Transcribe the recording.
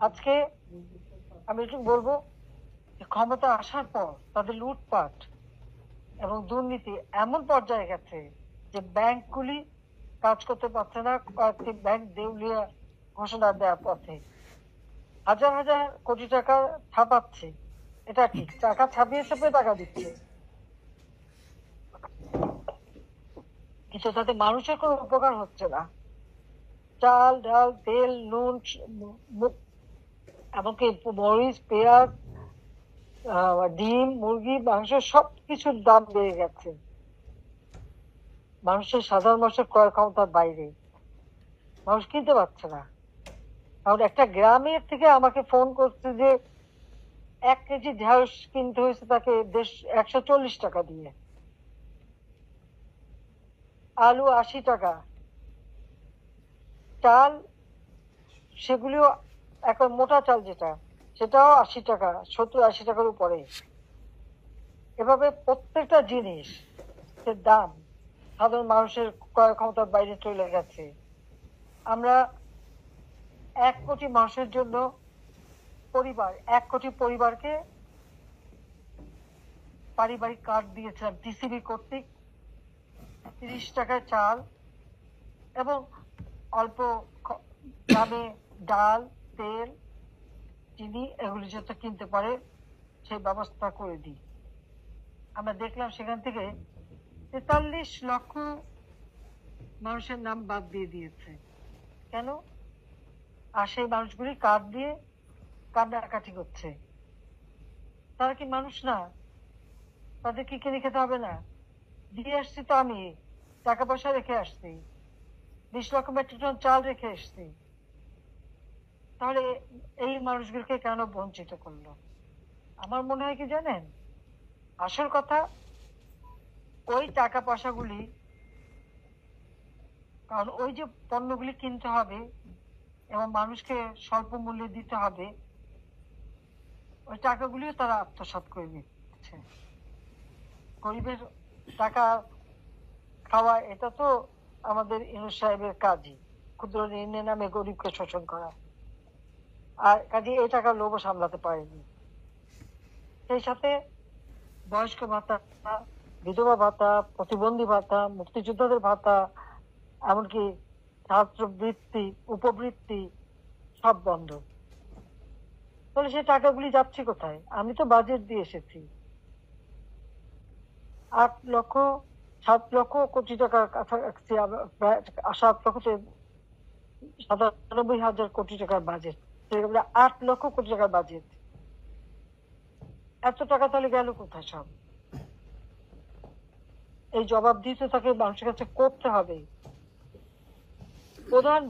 আজকে আমি একটু বলবো যে ক্ষমতা আসার পর তাদের লুটপাট এবং দুর্নীতি এমন পর্যায়ে গেছে যে ব্যাংকগুলি কাজ করতে পারছে না, কয়েকটি ব্যাংক দেউলিয়া ঘোষণা দেওয়ার পথে। হাজার হাজার কোটি টাকা ছাপাচ্ছে, এটা ঠিক, টাকা ছাপিয়ে ছাপিয়ে টাকা দিচ্ছে, কিন্তু তাতে মানুষের কোনো উপকার হচ্ছে না। চাল ডাল তেল নুন এমনকি মরিচ পেঁয়াজ ডিম মুরগি মাংস সবকিছুর দাম বেড়ে গেছে, মানুষের সাধারণ মানুষের ক্রয় ক্ষমতার বাইরে, মানুষ কিনতে পারছে না। কারণ একটা গ্রামের থেকে আমাকে ফোন করছে যে 1 কেজি ঢেঁড়স কিনতে হয়েছে তাকে 140 টাকা দিয়ে, আলু 80 টাকা, চাল সেগুলিও এখন মোটা চাল যেটা সেটাও 80 টাকা, 70-80 টাকার উপরে। এভাবে প্রত্যেকটা জিনিস দাম সাধারণ মানুষের ক্রয় ক্ষমতার বাইরে চলে গেছে। আমরা 1 কোটি মানুষের জন্য পরিবার, 1 কোটি পরিবারকে পারিবারিক কার্ড দিয়েছিলাম টিসিবি কর্তৃক, 30 টাকায় চাল এবং অল্প দামে ডাল তেল চিনি এগুলি যাতে কিনতে পারে সেই ব্যবস্থা করে দিই। আমরা দেখলাম সেখান থেকে 43 লক্ষ মানুষের নাম বাদ দিয়ে দিয়েছে। কেন? আর সেই মানুষগুলি কার্ড দিয়ে কান্নাকাটি করছে। তারা কি মানুষ না? তাদের কি কিনে খেতে হবে না? দিয়ে আসছি তো আমি, টাকা পয়সা রেখে আসছি, 20 লক্ষ মেট্রিক টন চাল রেখে আসছি, তাহলে এই মানুষগুলোকে কেন বঞ্চিত করলো? আমার মনে হয় কি জানেন, আসল কথা ওই টাকা পয়সাগুলি, কারণ ওই যে পণ্যগুলি কিনতে হবে এবং মানুষকে স্বল্প মূল্যে দিতে হবে, ওই টাকাগুলিও তারা আত্মসাৎ করে নিচ্ছে। গরিবের টাকা খাওয়া এটা তো আমাদের ইউনূস সাহেবের কাজই, ক্ষুদ্র ঋণের নামে গরিবকে শোষণ করা, আর কাজে এই টাকা লোভও সামলাতে পারেনি। সেই সাথে বয়স্ক ভাতা, বিধবা ভাতা, প্রতিবন্ধী ভাতা, মুক্তিযোদ্ধাদের ভাতা, এমনকি ছাত্রবৃত্তি উপবৃত্তি সব বন্ধ। তাহলে সেই টাকাগুলি যাচ্ছে কোথায়? আমি তো বাজেট দিয়ে এসেছি 7 লক্ষ কোটি টাকার কাছাকাছি, 97,000 কোটি টাকার বাজেট, 8 লক্ষ কোটি টাকার বাজেট। এত টাকা তাহলে গেল কোথায় সব? এই জবাবদিহিতা তাকে মানুষের কাছে করতে হবে। প্রধান